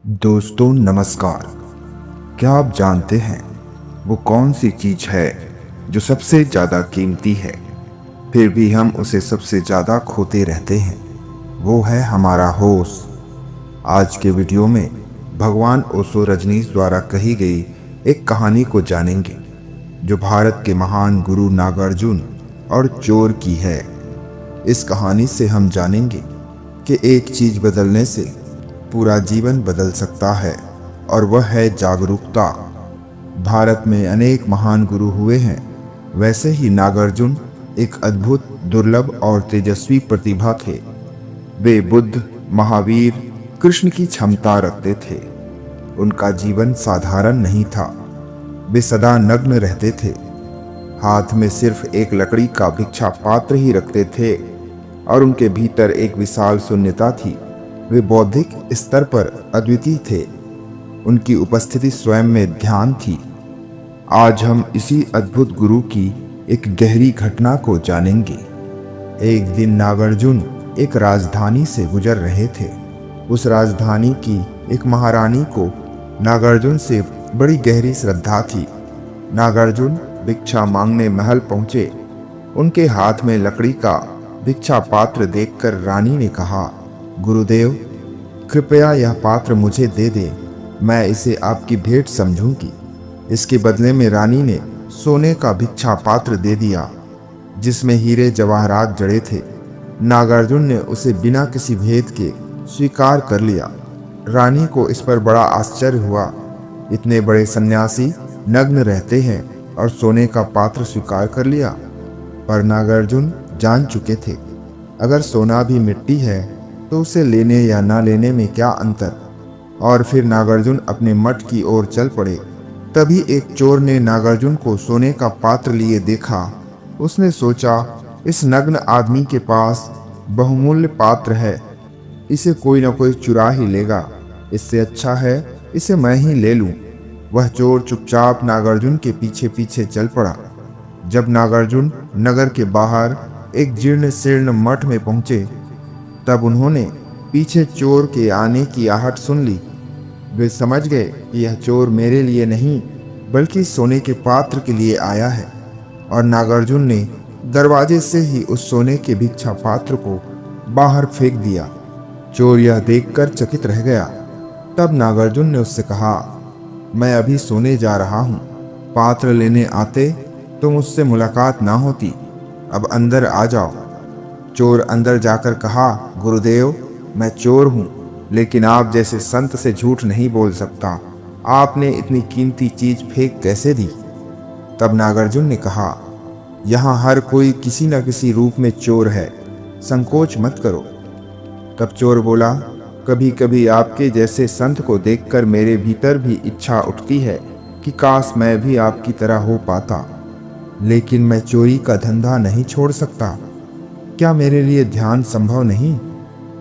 दोस्तों नमस्कार। क्या आप जानते हैं वो कौन सी चीज है जो सबसे ज्यादा कीमती है, फिर भी हम उसे सबसे ज्यादा खोते रहते हैं? वो है हमारा होश। आज के वीडियो में भगवान ओशो रजनीश द्वारा कही गई एक कहानी को जानेंगे, जो भारत के महान गुरु नागार्जुन और चोर की है। इस कहानी से हम जानेंगे कि एक चीज बदलने से पूरा जीवन बदल सकता है, और वह है जागरूकता। भारत में अनेक महान गुरु हुए हैं, वैसे ही नागार्जुन एक अद्भुत, दुर्लभ और तेजस्वी प्रतिभा थे। वे बुद्ध, महावीर, कृष्ण की क्षमता रखते थे। उनका जीवन साधारण नहीं था। वे सदा नग्न रहते थे, हाथ में सिर्फ एक लकड़ी का भिक्षा पात्र ही रखते थे, और उनके भीतर एक विशाल शून्यता थी। वे बौद्धिक स्तर पर अद्वितीय थे। उनकी उपस्थिति स्वयं में ध्यान थी। आज हम इसी अद्भुत गुरु की एक गहरी घटना को जानेंगे। एक दिन नागार्जुन एक राजधानी से गुजर रहे थे। उस राजधानी की एक महारानी को नागार्जुन से बड़ी गहरी श्रद्धा थी। नागार्जुन भिक्षा मांगने महल पहुंचे। उनके हाथ में लकड़ी का भिक्षा पात्र देखकर रानी ने कहा, गुरुदेव, कृपया यह पात्र मुझे दे दे, मैं इसे आपकी भेंट समझूंगी। इसके बदले में रानी ने सोने का भिक्षा पात्र दे दिया, जिसमें हीरे जवाहरात जड़े थे। नागार्जुन ने उसे बिना किसी भेद के स्वीकार कर लिया। रानी को इस पर बड़ा आश्चर्य हुआ। इतने बड़े सन्यासी नग्न रहते हैं और सोने का पात्र स्वीकार कर लिया। पर नागार्जुन जान चुके थे, अगर सोना भी मिट्टी है तो उसे लेने या ना लेने में क्या अंतर। और फिर नागार्जुन अपने मठ की ओर चल पड़े। तभी एक चोर ने नागार्जुन को सोने का पात्र लिए देखा। उसने सोचा, इस नग्न आदमी के पास बहुमूल्य पात्र है, इसे कोई न कोई चुरा ही लेगा। इससे अच्छा है इसे मैं ही ले लूं। वह चोर चुपचाप नागार्जुन के पीछे पीछे चल पड़ा। जब नागार्जुन नगर के बाहर एक जीर्ण शीर्ण मठ में पहुंचे, तब उन्होंने पीछे चोर के आने की आहट सुन ली। वे समझ गए कि यह चोर मेरे लिए नहीं बल्कि सोने के पात्र के लिए आया है, और नागार्जुन ने दरवाजे से ही उस सोने के भिक्षा पात्र को बाहर फेंक दिया। चोर यह देखकर चकित रह गया। तब नागार्जुन ने उससे कहा, मैं अभी सोने जा रहा हूँ, पात्र लेने आते तो मुझसे मुलाकात ना होती। अब अंदर आ जाओ। चोर अंदर जाकर कहा, गुरुदेव, मैं चोर हूँ, लेकिन आप जैसे संत से झूठ नहीं बोल सकता। आपने इतनी कीमती चीज फेंक कैसे दी? तब नागार्जुन ने कहा, यहाँ हर कोई किसी न किसी रूप में चोर है, संकोच मत करो। तब चोर बोला, कभी कभी आपके जैसे संत को देखकर मेरे भीतर भी इच्छा उठती है कि काश मैं भी आपकी तरह हो पाता, लेकिन मैं चोरी का धंधा नहीं छोड़ सकता। क्या मेरे लिए ध्यान संभव नहीं?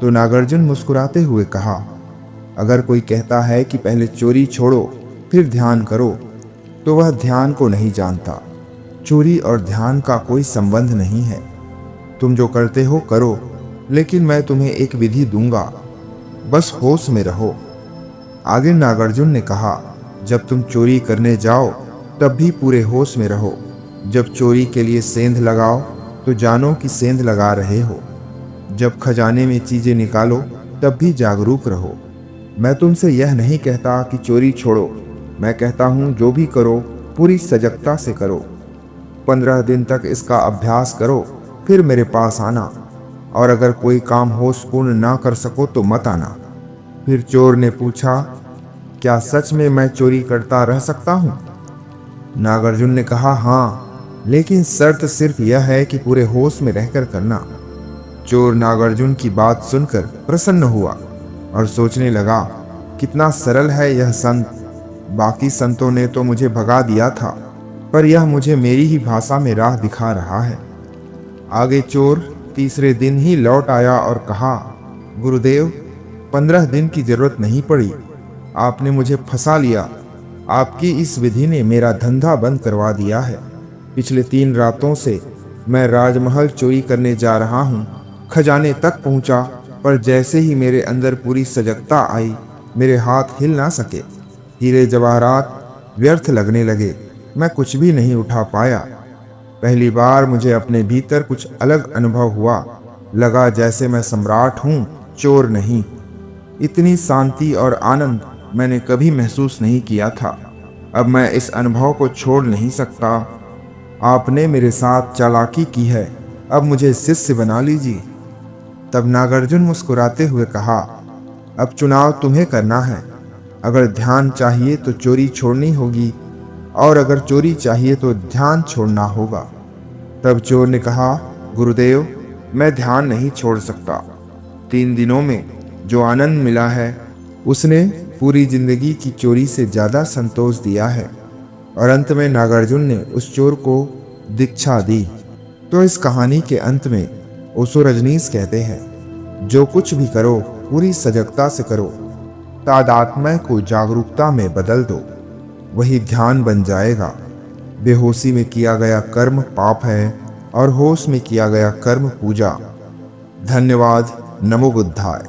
तो नागार्जुन मुस्कुराते हुए कहा, अगर कोई कहता है कि पहले चोरी छोड़ो फिर ध्यान करो, तो वह ध्यान को नहीं जानता। चोरी और ध्यान का कोई संबंध नहीं है। तुम जो करते हो करो, लेकिन मैं तुम्हें एक विधि दूंगा, बस होश में रहो। आगे नागार्जुन ने कहा, जब तुम चोरी करने जाओ तब भी पूरे होश में रहो। जब चोरी के लिए सेंध लगाओ तो जानो कि सेंध लगा रहे हो। जब खजाने में चीजें निकालो तब भी जागरूक रहो। मैं तुमसे यह नहीं कहता कि चोरी छोड़ो, मैं कहता हूँ जो भी करो पूरी सजगता से करो। 15 दिन तक इसका अभ्यास करो, फिर मेरे पास आना, और अगर कोई काम होशपूर्ण ना कर सको तो मत आना। फिर चोर ने पूछा, क्या सच में मैं चोरी करता रह सकता हूँ? नागार्जुन ने कहा, हाँ, लेकिन शर्त सिर्फ यह है कि पूरे होश में रहकर करना। चोर नागार्जुन की बात सुनकर प्रसन्न हुआ और सोचने लगा, कितना सरल है यह संत। बाकी संतों ने तो मुझे भगा दिया था, पर यह मुझे मेरी ही भाषा में राह दिखा रहा है। आगे चोर तीसरे दिन ही लौट आया और कहा, गुरुदेव, 15 दिन की जरूरत नहीं पड़ी, आपने मुझे फंसा लिया। आपकी इस विधि ने मेरा धंधा बंद करवा दिया है। पिछले 3 रातों से मैं राजमहल चोरी करने जा रहा हूँ। खजाने तक पहुँचा, पर जैसे ही मेरे अंदर पूरी सजगता आई, मेरे हाथ हिल ना सके। हीरे जवाहरात व्यर्थ लगने लगे। मैं कुछ भी नहीं उठा पाया। पहली बार मुझे अपने भीतर कुछ अलग अनुभव हुआ। लगा जैसे मैं सम्राट हूँ, चोर नहीं। इतनी शांति और आनंद मैंने कभी महसूस नहीं किया था। अब मैं इस अनुभव को छोड़ नहीं सकता। आपने मेरे साथ चालाकी की है, अब मुझे शिष्य बना लीजिए। तब नागार्जुन मुस्कुराते हुए कहा, अब चुनाव तुम्हें करना है। अगर ध्यान चाहिए तो चोरी छोड़नी होगी, और अगर चोरी चाहिए तो ध्यान छोड़ना होगा। तब चोर ने कहा, गुरुदेव, मैं ध्यान नहीं छोड़ सकता। 3 दिनों में जो आनंद मिला है उसने पूरी जिंदगी की चोरी से ज्यादा संतोष दिया है। और अंत में नागार्जुन ने उस चोर को दीक्षा दी। तो इस कहानी के अंत में ओशो रजनीश कहते हैं, जो कुछ भी करो पूरी सजगता से करो। तादात्म्य को जागरूकता में बदल दो, वही ध्यान बन जाएगा। बेहोशी में किया गया कर्म पाप है और होश में किया गया कर्म पूजा। धन्यवाद। नमो बुद्धाय।